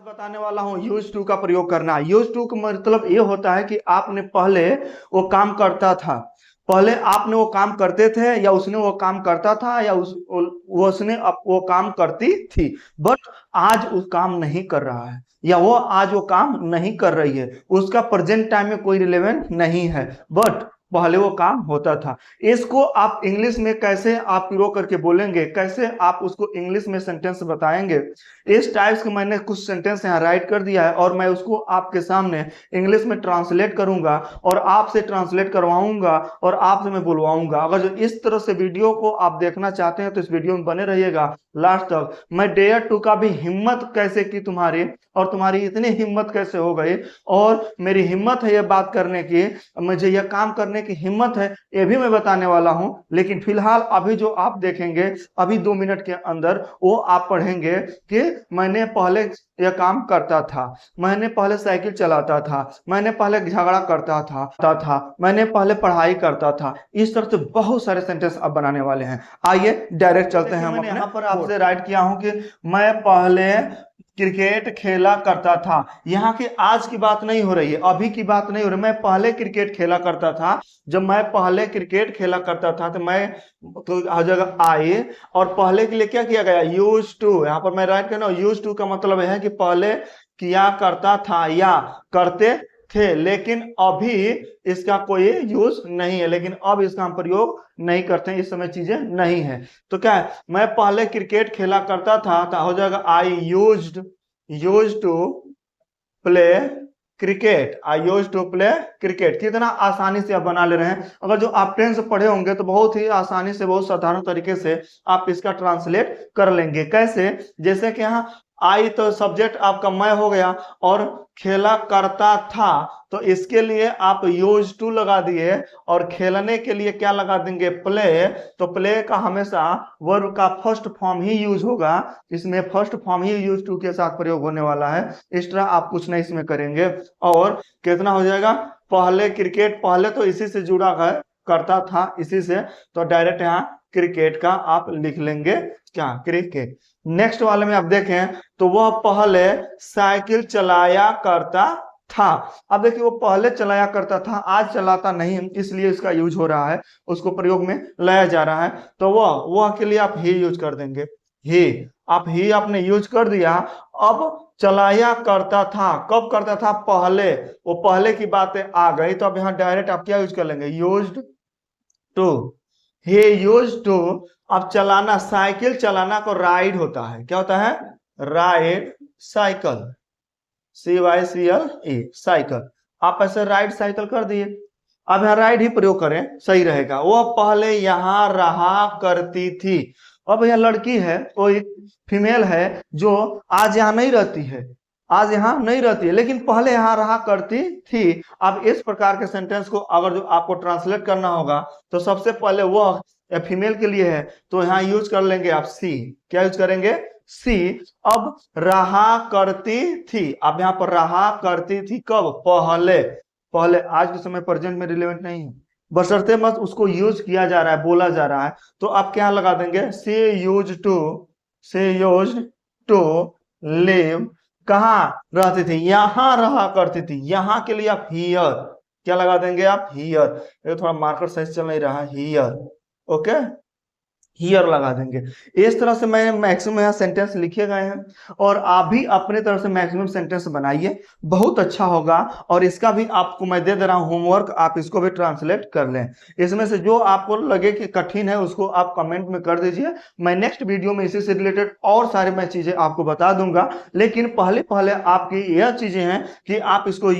बताने वाला हूँ यूज टू का प्रयोग करना। यूज टू का मतलब ये होता है कि आपने पहले वो काम करता था, पहले आपने वो काम करते थे या उसने वो काम करता था या उसने वो काम करती थी, बट आज वो काम नहीं कर रहा है या वो आज वो काम नहीं कर रही है, उसका प्रेजेंट टाइम में कोई रिलेवेंट नहीं है, बट पहले वो काम होता था। इसको आप इंग्लिश में कैसे आप प्रो करके बोलेंगे, कैसे आप उसको इंग्लिश में सेंटेंस बताएंगे, इस टाइप्स के मैंने कुछ सेंटेंस यहाँ राइट कर दिया है और मैं उसको आपके सामने इंग्लिश में ट्रांसलेट करूंगा और आपसे ट्रांसलेट करवाऊंगा और आपसे मैं बुलवाऊंगा। अगर जो इस तरह से वीडियो को आप देखना चाहते हैं तो इस वीडियो में बने रहिएगा लास्ट तक। मैं डेयर टू का भी हिम्मत कैसे की तुम्हारी, और तुम्हारी इतनी हिम्मत कैसे हो गई, और मेरी हिम्मत है ये बात करने की, मुझे यह काम करने की हिम्मत है, ये भी मैं बताने वाला हूं। लेकिन फिलहाल अभी जो आप देखेंगे अभी 2 मिनट के अंदर वो आप पढ़ेंगे कि मैंने पहले यह काम करता था, मैंने पहले साइकिल चलाता था, मैंने पहले झगड़ा करता था, मैंने पहले पढ़ाई करता था। इस तरह से बहुत सारे सेंटेंस आप बनाने वाले हैं। आइए डायरेक्ट चलते हैं। हम यहाँ पर आपसे राइट किया हूं कि मैं पहले क्रिकेट खेला करता था। यहाँ की आज की बात नहीं हो रही है, अभी की बात नहीं हो रही। मैं पहले क्रिकेट खेला करता था। जब मैं पहले क्रिकेट खेला करता था तो मैं तो हर जगह आए और पहले के लिए क्या किया गया, यूज टू। यहाँ पर मैं राइट कर रहा हूँ, यूज टू का मतलब है कि पहले किया करता था या करते थे, लेकिन अभी इसका कोई यूज नहीं है, लेकिन अब इसका हम प्रयोग नहीं करते हैं, इस समय चीजें नहीं है। तो क्या है, मैं पहले क्रिकेट खेला करता था तो हो जाएगा I used to play cricket. I use to play cricket. कितना आसानी से आप बना ले रहे हैं। अगर जो आप टेंस पढ़े होंगे तो बहुत ही आसानी से, बहुत साधारण तरीके से आप इसका ट्रांसलेट कर लेंगे। कैसे, जैसे कि यहाँ आई तो सब्जेक्ट आपका मैं हो गया और खेला करता था, तो इसके लिए आप यूज टू लगा दिए और खेलने के लिए क्या लगा देंगे, प्ले। तो प्ले का हमेशा वर्ब का फर्स्ट फॉर्म ही यूज होगा, इसमें फर्स्ट फॉर्म ही यूज टू के साथ प्रयोग होने वाला है। इस तरह आप कुछ नहीं इसमें करेंगे। और कितना हो जाएगा, पहले क्रिकेट, पहले तो इसी से जुड़ा है, करता था इसी से, तो डायरेक्ट यहाँ क्रिकेट का आप लिख लेंगे, क्या, क्रिकेट। नेक्स्ट वाले में आप देखें तो वह पहले साइकिल चलाया करता था। अब देखिए वो पहले चलाया करता था, आज चलाता नहीं, इसलिए इसका यूज हो रहा है, उसको प्रयोग में लाया जा रहा है। तो वह के लिए आप ही यूज कर देंगे, ही। आप ही आपने यूज कर दिया। अब चलाया करता था, कब करता था, पहले। वो पहले की बातें आ गई तो अब यहाँ डायरेक्ट आप क्या यूज कर लेंगे, यूज्ड टू। ही यूज्ड टू। अब चलाना, साइकिल चलाना को राइड होता है, क्या होता है, राइड साइकिल, CYCLE, साइकिल। आप ऐसे राइड साइकिल कर दिए। अब यहाँ राइड ही प्रयोग करें, सही रहेगा। वो पहले यहाँ रहा करती थी। अब यह लड़की है, कोई फीमेल है जो आज यहाँ नहीं रहती है, आज यहाँ नहीं रहती है, लेकिन पहले यहाँ रहा करती थी। अब इस प्रकार के सेंटेंस को अगर जो आपको ट्रांसलेट करना होगा तो सबसे पहले वह फीमेल के लिए है, तो यहाँ यूज कर लेंगे आप सी। क्या यूज करेंगे, सी। अब रहा करती थी, अब यहाँ पर रहा करती थी कब, पहले। पहले आज के समय प्रेजेंट में रिलेवेंट नहीं है, बशर्ते मत उसको यूज किया जा रहा है, बोला जा रहा है, तो आप क्या लगा देंगे, से यूज टू लिव। कहाँ रहती थी, यहां रहा करती थी। यहां के लिए आप हियर क्या लगा देंगे, आप हियर। ये थोड़ा मार्कर साइज चल नहीं रहा है, हियर, ओके, हियर लगा देंगे। इस तरह से मैं मैक्सिमम यहाँ सेंटेंस लिखे गए हैं और आप भी अपने तरफ से मैक्सिमम सेंटेंस बनाइए, बहुत अच्छा होगा। और इसका भी आपको मैं दे रहा हूँ होमवर्क, आप इसको भी ट्रांसलेट कर लें। इसमें से जो आपको लगे कि कठिन है उसको आप कमेंट में कर दीजिए, मैं नेक्स्ट वीडियो में इसी से रिलेटेड और सारे मैं चीजें आपको बता दूंगा। लेकिन पहले पहले आपकी यह चीजें हैं कि आप इसको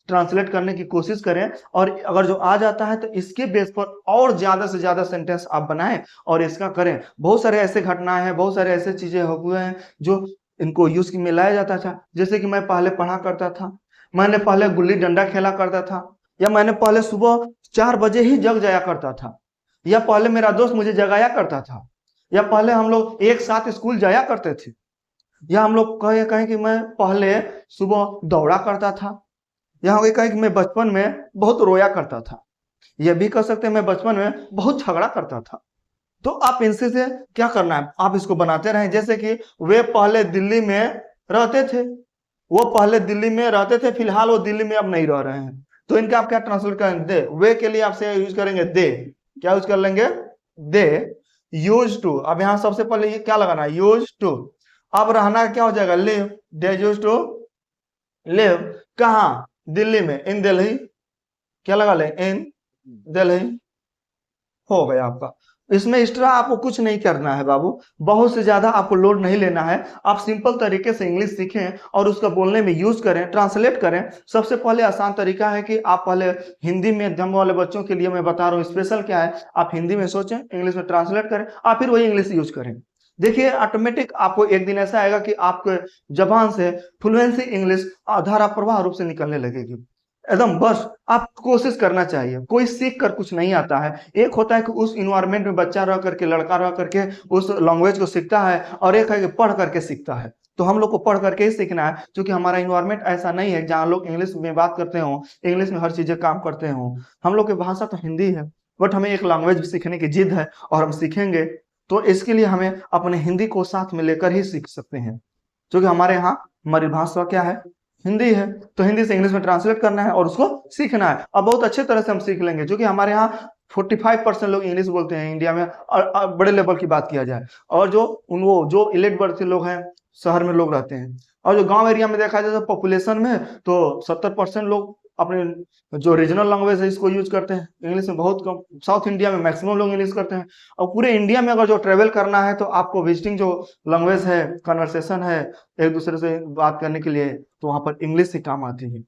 ट्रांसलेट करने की कोशिश करें, और अगर जो आ जाता है तो इसके बेस पर और ज्यादा से ज्यादा सेंटेंस आप बनाएं और इसका करें। बहुत सारे ऐसे घटनाएं हैं, बहुत सारे ऐसे चीजें हुए हैं जो इनको यूज में लाया जाता था। जैसे कि मैं पहले पढ़ा करता था, मैंने पहले गुल्ली डंडा खेला करता था, या मैंने पहले सुबह 4 बजे ही जग जाया करता था, या पहले मेरा दोस्त मुझे जगाया करता था, या पहले हम लोग एक साथ स्कूल जाया करते थे, या हम लोग कहें कि मैं पहले सुबह दौड़ा करता था, यहाँ कहें कि मैं बचपन में बहुत रोया करता था। यह भी कह सकते हैं मैं बचपन में बहुत झगड़ा करता था। तो आप इनसे से क्या करना है, आप इसको बनाते रहें। जैसे कि वे पहले दिल्ली में रहते थे, वो पहले दिल्ली में रहते थे, फिलहाल वो दिल्ली में अब नहीं रह रहे हैं। तो इनका आप क्या ट्रांसलेट करेंगे? दे। वे के लिए आपसे यूज करेंगे दे। क्या यूज कर लेंगे? They use to. अब यहाँ सबसे पहले ये क्या लगाना है? Use to. अब रहना क्या हो जाएगा? Live. They use to live कहाँ? दिल्ली में, इन दिल्ली। क्या लगा ले? इन दिल्ली। हो गया आपका। इसमें एक्स्ट्रा आपको कुछ नहीं करना है बाबू, बहुत से ज्यादा आपको लोड नहीं लेना है। आप सिंपल तरीके से इंग्लिश सीखें और उसका बोलने में यूज करें, ट्रांसलेट करें। सबसे पहले आसान तरीका है कि आप पहले हिंदी माध्यम वाले बच्चों के लिए मैं बता रहा हूँ स्पेशल क्या है, आप हिंदी में सोचें, इंग्लिश में ट्रांसलेट करें, आप फिर वही इंग्लिश यूज करें। देखिए ऑटोमेटिक आपको एक दिन ऐसा आएगा कि आपके जबान से फ्लुएंसी इंग्लिश धारा प्रवाह रूप से निकलने लगेगी एकदम। बस आप कोशिश करना चाहिए। कोई सीख कर कुछ नहीं आता है। एक होता है कि उस इन्वायरमेंट में बच्चा रह करके, लड़का रह करके उस लैंग्वेज को सीखता है, और एक है कि पढ़ करके सीखता है। तो हम लोग को पढ़ करके ही सीखना है, क्योंकि हमारा इन्वायरमेंट ऐसा नहीं है जहाँ लोग इंग्लिश में बात करते हो, इंग्लिश में हर चीजें काम करते हो। हम लोग की भाषा तो हिंदी है, बट हमें एक लैंग्वेज भी सीखने की जिद है और हम सीखेंगे। तो इसके लिए हमें अपने हिंदी को साथ में लेकर ही सीख सकते हैं, क्योंकि हमारे यहाँ हमारी भाषा क्या है? हिंदी है। तो हिंदी से इंग्लिश में ट्रांसलेट करना है और उसको सीखना है। अब बहुत अच्छे तरह से हम सीख लेंगे, क्योंकि हमारे यहाँ 45% लोग इंग्लिश बोलते हैं इंडिया में, और बड़े लेवल की बात किया जाए। और जो वो जो इलेट बर्थ लोग हैं, शहर में लोग रहते हैं, और जो गांव एरिया में देखा जाए तो पॉपुलेशन में तो 70% लोग अपने जो रीजनल लैंग्वेज है इसको यूज करते हैं। इंग्लिश में बहुत कम, साउथ इंडिया में मैक्सिमम लोग इंग्लिश करते हैं। और पूरे इंडिया में अगर जो ट्रेवल करना है तो आपको विजिटिंग जो लैंग्वेज है, कन्वर्सेशन है एक दूसरे से बात करने के लिए, तो वहां पर इंग्लिश ही काम आती है।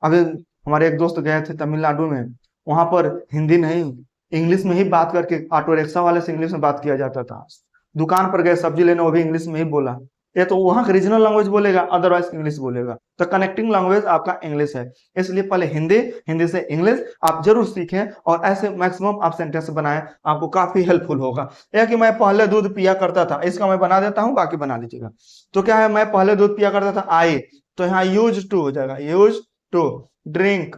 अभी हमारे एक दोस्त गए थे तमिलनाडु में, वहां पर हिंदी नहीं, इंग्लिश में ही बात करके, ऑटो रिक्शा वाले से इंग्लिश में बात किया जाता था। दुकान पर गए सब्जी लेने, वो भी इंग्लिश में ही बोला। ये तो वहां का रीजनल लैंग्वेज बोलेगा, अदरवाइज इंग्लिश बोलेगा। तो कनेक्टिंग लैंग्वेज आपका इंग्लिश है। इसलिए पहले हिंदी, हिंदी से इंग्लिश आप जरूर सीखें, और ऐसे मैक्सिमम आप सेंटेंस बनाएं, आपको काफी हेल्पफुल होगा। यह कि मैं पहले दूध पिया करता था, इसका मैं बना देता हूं, बाकी बना लीजिएगा। तो क्या है? मैं पहले दूध पिया करता था, आई। तो यहाँ यूज टू हो जाएगा, use to drink,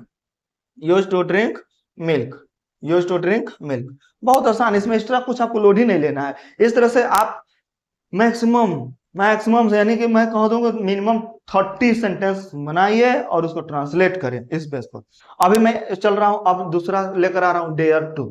use to drink milk, use to drink milk. बहुत आसान, इसमें एक्स्ट्रा कुछ आपको लोड ही नहीं लेना है। इस तरह से आप मैक्सिमम मैक्सिमम यानी कि मैं कह दूंगा मिनिमम 30 सेंटेंस बनाइए और उसको ट्रांसलेट करें इस बेस पर। अभी मैं चल रहा हूं, अब दूसरा लेकर आ रहा हूं, डेयर टू।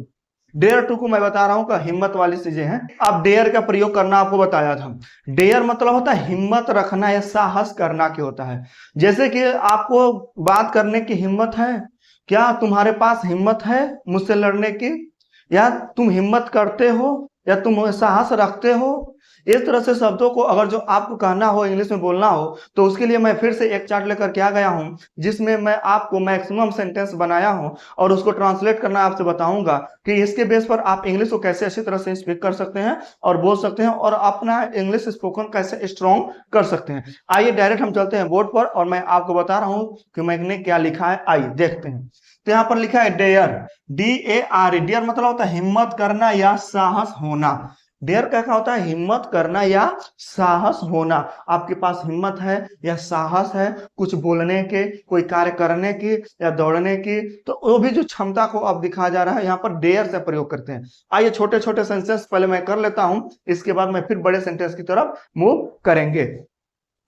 डेयर टू को मैं बता रहा हूं कि हिम्मत वाली चीजें हैं। अब डेयर का प्रयोग करना आपको बताया था। डेयर मतलब होता है हिम्मत रखना या साहस करना की होता है। जैसे कि आपको बात करने की हिम्मत है, क्या तुम्हारे पास हिम्मत है मुझसे लड़ने की, या तुम हिम्मत करते हो, या तुम साहस रखते हो। इस तरह से शब्दों को अगर जो आपको कहना हो, इंग्लिश में बोलना हो, तो उसके लिए मैं फिर से एक चार्ट लेकर के आ गया हूं, जिसमें मैं आपको मैक्सिमम सेंटेंस बनाया हूं और उसको ट्रांसलेट करना आपसे बताऊंगा कि इसके बेस पर आप इंग्लिश को कैसे अच्छी तरह से स्पीक कर सकते हैं और बोल सकते हैं, और अपना इंग्लिश स्पोकन कैसे स्ट्रॉन्ग कर सकते हैं। आइए डायरेक्ट हम चलते हैं बोर्ड पर, और मैं आपको बता रहा हूं कि मैंने क्या लिखा है। आइए देखते हैं। तो यहाँ पर लिखा है डेयर, DARE। डेयर मतलब होता है हिम्मत करना या साहस होना। डेयर क्या होता है? हिम्मत करना या साहस होना। आपके पास हिम्मत है या साहस है कुछ बोलने के, कोई कार्य करने की या दौड़ने की, तो वो भी जो क्षमता को अब दिखाया जा रहा है यहाँ पर डेयर से प्रयोग करते हैं। आइए छोटे छोटे सेंटेंस पहले मैं कर लेता हूं, इसके बाद मैं फिर बड़े सेंटेंस की तरफ मूव करेंगे।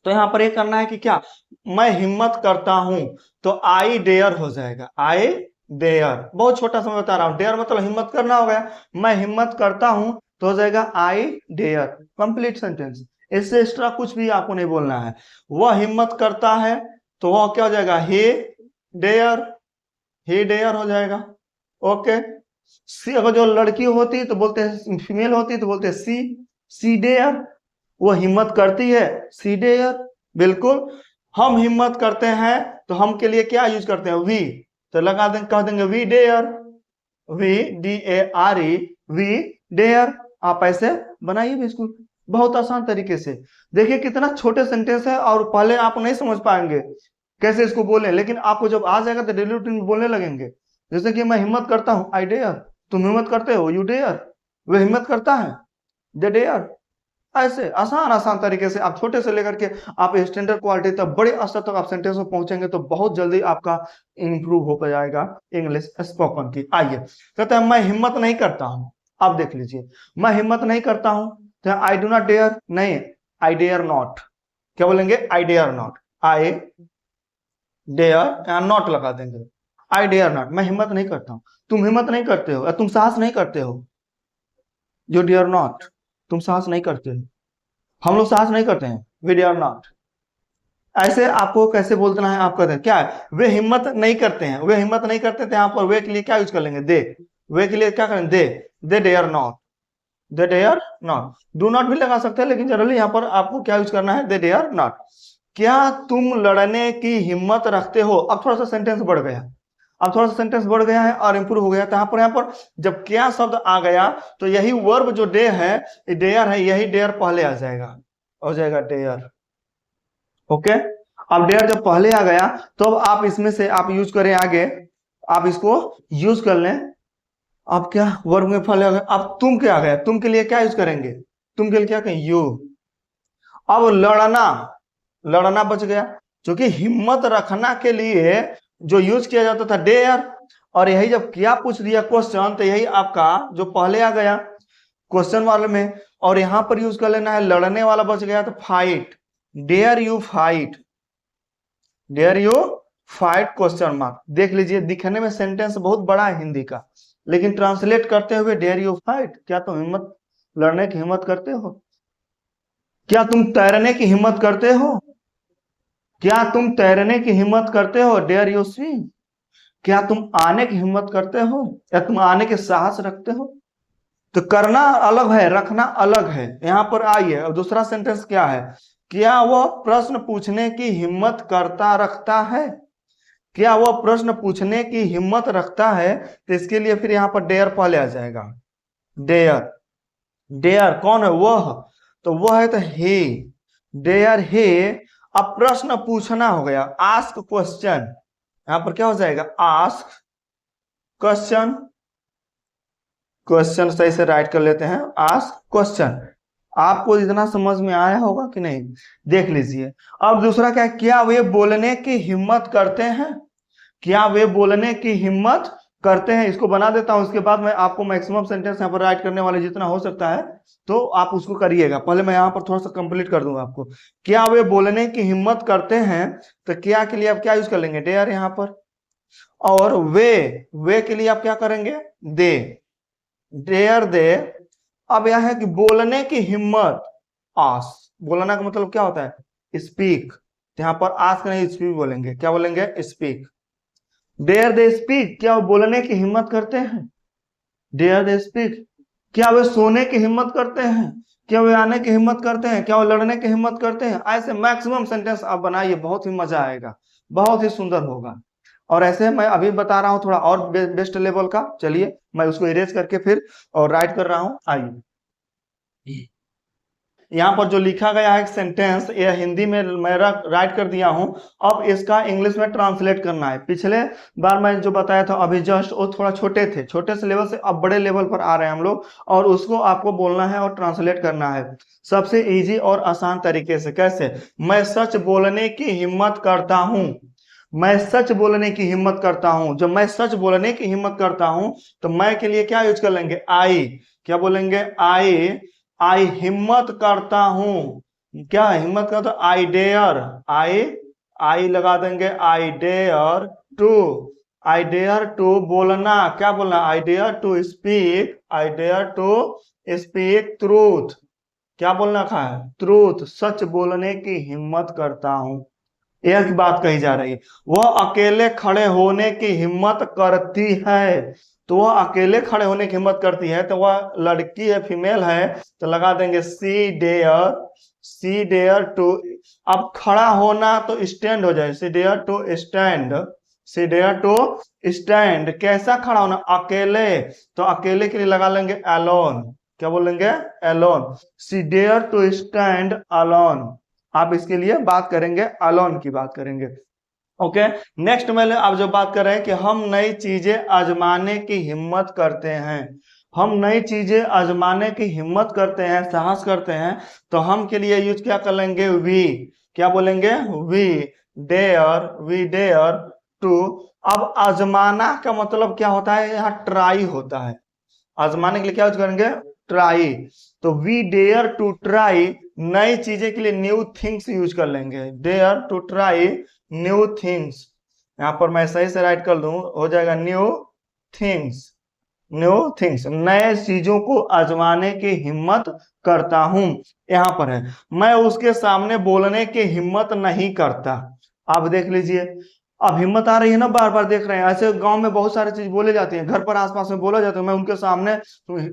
तो यहाँ पर एक करना है कि क्या, मैं हिम्मत करता हूं, तो आई डेयर हो जाएगा, आई डेयर। बहुत छोटा सा मैं बता रहा हूं, डेयर मतलब हिम्मत करना हो गया। मैं हिम्मत करता हूं तो हो जाएगा आई डेयर, कंप्लीट सेंटेंस। इससे एक्स्ट्रा कुछ भी आपको नहीं बोलना है। वह हिम्मत करता है तो वह क्या हो जाएगा? ही डेयर, ही डेयर हो जाएगा। ओके। सी अगर जो लड़की होती है तो बोलते हैं, फीमेल होती है तो बोलते हैं सी डेयर। वो हिम्मत करती है, सी डेयर। बिल्कुल। हम हिम्मत करते हैं तो हम के लिए क्या यूज करते हैं? वी। तो लगा देंगे, कह देंगे we dare, we DARE, we dare. आप ऐसे बनाइए बिल्कुल, बहुत आसान तरीके से। देखिए कितना छोटे सेंटेंस है, और पहले आप नहीं समझ पाएंगे कैसे इसको बोलें, लेकिन आपको जब आ जाएगा तो डेली रूटीन में बोलने लगेंगे। जैसे कि मैं हिम्मत करता हूं, आई डेयर। तुम हिम्मत करते हो, यू डेयर। वह हिम्मत करता है, दे डेयर। ऐसे आसान आसान तरीके से आप छोटे से लेकर के आप स्टैंडर्ड क्वालिटी तक, बड़े स्तर तक आप सेंटेंस में पहुंचेंगे तो बहुत जल्दी आपका इंप्रूव हो जाएगा इंग्लिश स्पोकन की। आइए कहते हैं मैं हिम्मत नहीं करता हूं। आप देख लीजिए, मैं हिम्मत नहीं करता हूं तो आई डू नॉट डेयर, नहीं, आई डेयर नॉट। क्या बोलेंगे? I dare not. I dare not लगा देंगे, आई डेयर नॉट, मैं हिम्मत नहीं करता हूं, तुम हिम्मत नहीं करते हो या तुम साहस नहीं करते हो, यू डेयर नॉट, तुम साहस नहीं करते हो, हम लोग साहस नहीं करते हैं, वी डेयर नॉट। ऐसे आपको कैसे बोलना है, आप कहते हैं क्या है, वे हिम्मत नहीं करते हैं, वे हिम्मत नहीं करते थे, यहाँ पर वे के लिए क्या यूज कर लेंगे, दे, वे के लिए क्या करें, they dare not, they dare not, do not भी लगा सकते हैं, लेकिन जनरली यहाँ पर आपको क्या यूज करना है, दे डेयर नॉट। क्या तुम लड़ने की हिम्मत रखते हो, अब थोड़ा सा सेंटेंस बढ़ गया, अब थोड़ा सा सेंटेंस बढ़ गया है और इंप्रूव हो गया, तो यहाँ पर जब क्या शब्द आ गया तो यही वर्ब जो डे है, डेयर है, यही डेयर पहले आ जाएगा, हो जाएगा डेयर। ओके, अब डेयर जब पहले आ गया तो अब आप इसमें से आप यूज करें आगे, आप इसको यूज कर लें। अब क्या वर्ब में पहले आ गया, अब तुम क्या आ गया, तुम के लिए क्या यूज करेंगे, तुम के लिए क्या कहें, यू। अब लड़ना, लड़ना बच गया, क्योंकि हिम्मत रखना के लिए जो यूज किया जाता था डेयर, और यही जब क्या पूछ दिया क्वेश्चन तो यही आपका जो पहले आ गया क्वेश्चन वाले में, और यहां पर यूज कर लेना है लड़ने वाला बच गया तो fight, dare you fight, dare you fight question mark. देख लीजिए दिखने में सेंटेंस बहुत बड़ा है हिंदी का, लेकिन ट्रांसलेट करते हुए डेयर यू फाइट, क्या तुम हिम्मत लड़ने की हिम्मत करते हो, क्या तुम तैरने की हिम्मत करते हो, क्या तुम तैरने की हिम्मत करते हो, डेयर यू स्विम, क्या तुम आने की हिम्मत करते हो या तुम आने के साहस रखते हो। तो करना अलग है, रखना अलग है। यहां पर आइए, अब दूसरा सेंटेंस क्या है, क्या वह प्रश्न पूछने की हिम्मत करता रखता है, क्या वह प्रश्न पूछने की हिम्मत रखता है, तो इसके लिए फिर यहां पर डेयर पहले आ जाएगा, डेयर, डेयर कौन है, वह, तो वह है तो हे, डेयर हे। अब प्रश्न पूछना हो गया, आस्क क्वेश्चन, यहां पर क्या हो जाएगा, आस्क क्वेश्चन, क्वेश्चन सही से राइट कर लेते हैं, आस्क क्वेश्चन। आपको इतना समझ में आया होगा कि नहीं, देख लीजिए। अब दूसरा क्या है, क्या वे बोलने की हिम्मत करते हैं, क्या वे बोलने की हिम्मत करते हैं, इसको बना देता हूं, उसके बाद मैं आपको मैक्सिमम सेंटेंस यहाँ पर राइट करने वाले जितना हो सकता है तो आप उसको करिएगा, पहले मैं यहाँ पर थोड़ा सा कंप्लीट कर दूंगा आपको। क्या वे बोलने की हिम्मत करते हैं, तो क्या के लिए आप क्या यूज कर लेंगे, डेयर यहाँ पर, और वे के लिए आप क्या करेंगे, दे, डेयर दे। अब यह है कि बोलने की हिम्मत, आस, बोलना का मतलब क्या होता है, स्पीक, यहाँ पर आस्क नहीं स्पीक बोलेंगे, क्या बोलेंगे, स्पीक, डेयर दे स्पीक, क्या वो बोलने की हिम्मत करते हैं, डेयर दे स्पीक। क्या वे सोने की हिम्मत करते हैं, क्या वे आने की हिम्मत करते हैं, क्या वो लड़ने की हिम्मत करते हैं। ऐसे मैक्सिमम सेंटेंस आप बनाइए, बहुत ही मजा आएगा, बहुत ही सुंदर होगा। और ऐसे मैं अभी बता रहा हूं थोड़ा और बेस्ट लेवल का, चलिए मैं उसको इरेज करके फिर और राइट कर रहा हूं, आइए। यहाँ पर जो लिखा गया है सेंटेंस, यह हिंदी में मैं राइट कर दिया हूं, अब इसका इंग्लिश में ट्रांसलेट करना है। पिछले बार मैं जो बताया था अभी जस्ट, वो थोड़ा छोटे थे, छोटे से लेवल से अब बड़े लेवल पर आ रहे हैं हम लोग, और उसको आपको बोलना है और ट्रांसलेट करना है सबसे इजी और आसान तरीके से। कैसे, मैं सच बोलने की हिम्मत करता हूं, मैं सच बोलने की हिम्मत करता हूं। जब मैं सच बोलने की हिम्मत करता हूं तो मैं के लिए क्या यूज कर लेंगे, आई, क्या बोलेंगे, आई हिम्मत करता हूं, क्या हिम्मत करता, आई डेयर, आई लगा देंगे, I dare to, I dare to बोलना, क्या बोलना, I dare to speak, I dare to speak truth, क्या बोलना था, ट्रूथ, सच बोलने की हिम्मत करता हूं। एक बात कही जा रही है, वह अकेले खड़े होने की हिम्मत करती है, तो वह अकेले खड़े होने की हिम्मत करती है, तो वह लड़की है, फीमेल है, तो लगा देंगे सी डेयर टू। अब खड़ा होना तो स्टैंड हो जाए, she dare to stand, she dare to stand, कैसा खड़ा होना, अकेले, तो अकेले के लिए लगा लेंगे अलोन, क्या बोलेंगे, alone, she dare to stand alone. आप इसके लिए बात करेंगे, अलोन की बात करेंगे। ओके, नेक्स्ट में आप जो बात कर रहे हैं कि हम नई चीजें आजमाने की हिम्मत करते हैं, हम नई चीजें आजमाने की हिम्मत करते हैं, साहस करते हैं, तो हम के लिए यूज क्या कर लेंगे, वी, क्या बोलेंगे, वी डेयर टू। अब आजमाना का मतलब क्या होता है, यहाँ ट्राई होता है, आजमाने के लिए क्या यूज करेंगे, ट्राई, तो वी डेयर टू ट्राई नई चीजें के लिए न्यू थिंग्स यूज कर लेंगे, dare to try new things. यहां पर मैं सही से राइट कर दूं, हो जाएगा न्यू थिंग्स, न्यू थिंग्स, नए चीजों को आजमाने की हिम्मत करता हूं। यहां पर है मैं उसके सामने बोलने की हिम्मत नहीं करता। आप देख लीजिए, अब हिम्मत आ रही है ना, बार बार देख रहे हैं, ऐसे गांव में बहुत सारी चीज बोली जाती है, घर पर आसपास में बोला जाता है, मैं उनके सामने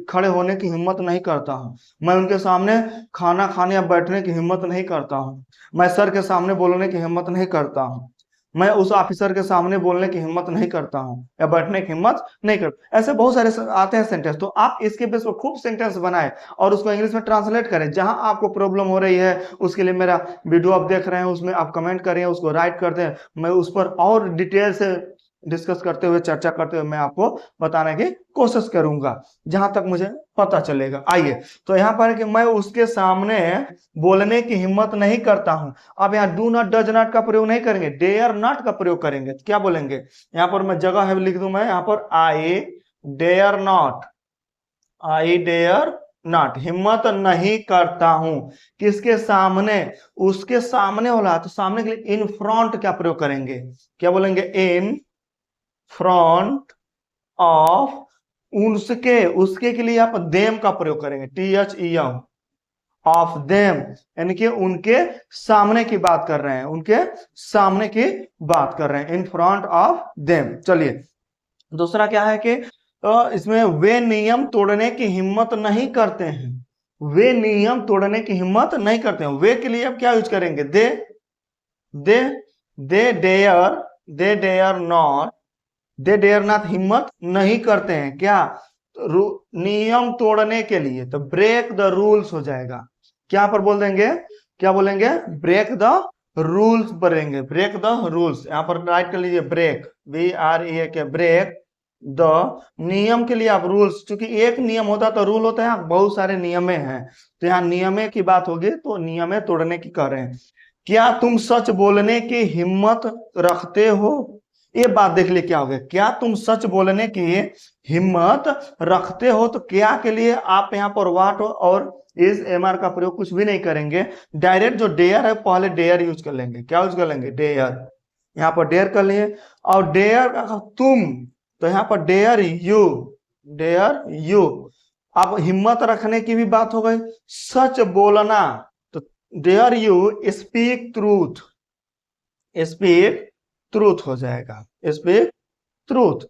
खड़े होने की हिम्मत नहीं करता हूँ, मैं उनके सामने खाना खाने या बैठने की हिम्मत नहीं करता हूँ, मैं सर के सामने बोलने की हिम्मत नहीं करता हूँ, मैं उस ऑफिसर के सामने बोलने की हिम्मत नहीं करता हूँ या बैठने की हिम्मत नहीं करता। ऐसे बहुत सारे आते हैं सेंटेंस, तो आप इसके बेस पर खूब सेंटेंस बनाए और उसको इंग्लिश में ट्रांसलेट करें। जहां आपको प्रॉब्लम हो रही है उसके लिए मेरा वीडियो आप देख रहे हैं, उसमें आप कमेंट करें, उसको राइट कर दें, मैं उस पर और डिटेल से डिस्कस करते हुए, चर्चा करते हुए मैं आपको बताने की कोशिश करूंगा जहां तक मुझे पता चलेगा। आइए, तो यहाँ पर कि मैं उसके सामने बोलने की हिम्मत नहीं करता हूं। अब यहाँ डू नॉट, डज नॉट का प्रयोग नहीं करेंगे, डेयर नॉट का प्रयोग करेंगे। तो क्या बोलेंगे, यहाँ पर मैं जगह है लिख दूं, मैं यहाँ पर I dare not, I dare not, हिम्मत नहीं करता हूं किसके सामने, उसके सामने वाला, तो सामने के लिए इन फ्रंट क्या प्रयोग करेंगे, क्या बोलेंगे, इन फ्रंट ऑफ, उसके, उसके के लिए आप देम का प्रयोग करेंगे, THEM, ऑफ देम, यानी कि उनके सामने की बात कर रहे हैं, उनके सामने की बात कर रहे हैं, इन फ्रंट ऑफ देम। चलिए, दूसरा क्या है कि इसमें वे नियम तोड़ने की हिम्मत नहीं करते हैं, वे नियम तोड़ने की हिम्मत नहीं करते हैं। वे के लिए अब क्या यूज करेंगे, they, they, they dare not, they dare not, हिम्मत नहीं करते हैं क्या, नियम तोड़ने के लिए, तो ब्रेक द रूल्स हो जाएगा। क्या पर बोल देंगे, क्या बोलेंगे, ब्रेक द रूल्स बोलेंगे, ब्रेक द रूल्स। यहां पर राइट कर लीजिए, ब्रेक, BREAK के, ब्रेक द, नियम के लिए आप रूल्स, क्योंकि एक नियम होता तो रूल होता है, बहुत सारे नियमें हैं, तो यहाँ नियमे की बात होगी, तो नियमे तोड़ने की कर रहे हैं। क्या तुम सच बोलने की हिम्मत रखते हो, ये बात देख ले क्या हो गया, क्या तुम सच बोलने की हिम्मत रखते हो, तो क्या के लिए आप यहाँ पर वाट और इस MR का प्रयोग कुछ भी नहीं करेंगे, डायरेक्ट जो डेयर है पहले डेयर यूज कर लेंगे, क्या यूज कर लेंगे, डेयर, यहाँ पर डेयर कर लिए, और डेयर का तुम, तो यहाँ पर डेयर यू, डेयर यू, अब हिम्मत रखने की भी बात हो गई, सच बोलना, तो dare you speak truth, speak truth हो जाएगा, स्पीक ट्रूथ,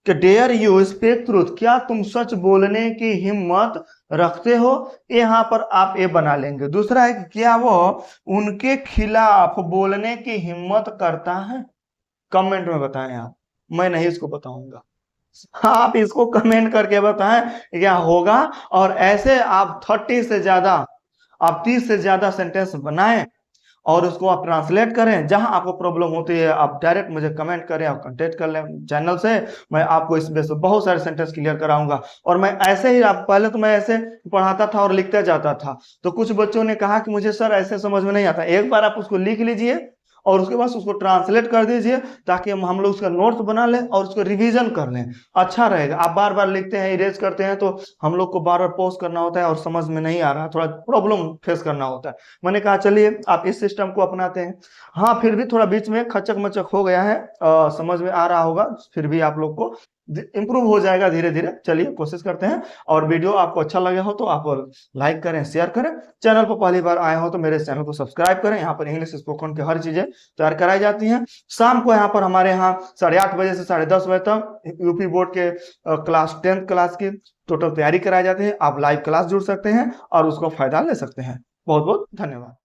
कि डेयर यू स्पीक ट्रूथ, क्या तुम सच बोलने की हिम्मत रखते हो, यहाँ पर आप ये बना लेंगे। दूसरा है कि क्या वो उनके खिलाफ बोलने की हिम्मत करता है, कमेंट में बताएं आप, मैं नहीं इसको बताऊंगा, आप इसको कमेंट करके बताएं क्या होगा, और ऐसे आप 30 से ज्यादा, आप 30 से ज्यादा सेंटेंस बनाएं और उसको आप ट्रांसलेट करें। जहां आपको प्रॉब्लम होती है आप डायरेक्ट मुझे कमेंट करें, आप कांटेक्ट कर लें चैनल से, मैं आपको इस बेस पर बहुत सारे सेंटेंस क्लियर कराऊंगा। और मैं ऐसे ही, आप पहले तो मैं ऐसे पढ़ाता था और लिखता जाता था, तो कुछ बच्चों ने कहा कि मुझे सर ऐसे समझ में नहीं आता, एक बार आप उसको लिख लीजिए और उसके बाद उसको ट्रांसलेट कर दीजिए, ताकि हम लोग उसका नोट्स बना लें और उसको रिवीजन कर लें, अच्छा रहेगा। आप बार बार लिखते हैं, इरेज करते हैं, तो हम लोग को बार बार पॉज करना होता है और समझ में नहीं आ रहा, थोड़ा प्रॉब्लम फेस करना होता है। मैंने कहा चलिए आप इस सिस्टम को अपनाते हैं। हाँ, फिर भी थोड़ा बीच में खचक मचक हो गया है, समझ में आ रहा होगा, फिर भी आप लोग को इंप्रूव हो जाएगा धीरे धीरे। चलिए कोशिश करते हैं, और वीडियो आपको अच्छा लगे हो तो आप लाइक करें, शेयर करें, चैनल पर पहली बार आए हो तो मेरे चैनल को सब्सक्राइब करें। यहाँ पर इंग्लिश स्पोकन की हर चीजें तैयार कराई जाती हैं। शाम को यहाँ पर हमारे यहाँ 8:30 बजे से 10:30 बजे तक यूपी बोर्ड के क्लास 10th क्लास की टोटल तैयारी कराई जाती है। आप लाइव क्लास जुड़ सकते हैं और उसको फायदा ले सकते हैं। बहुत बहुत धन्यवाद।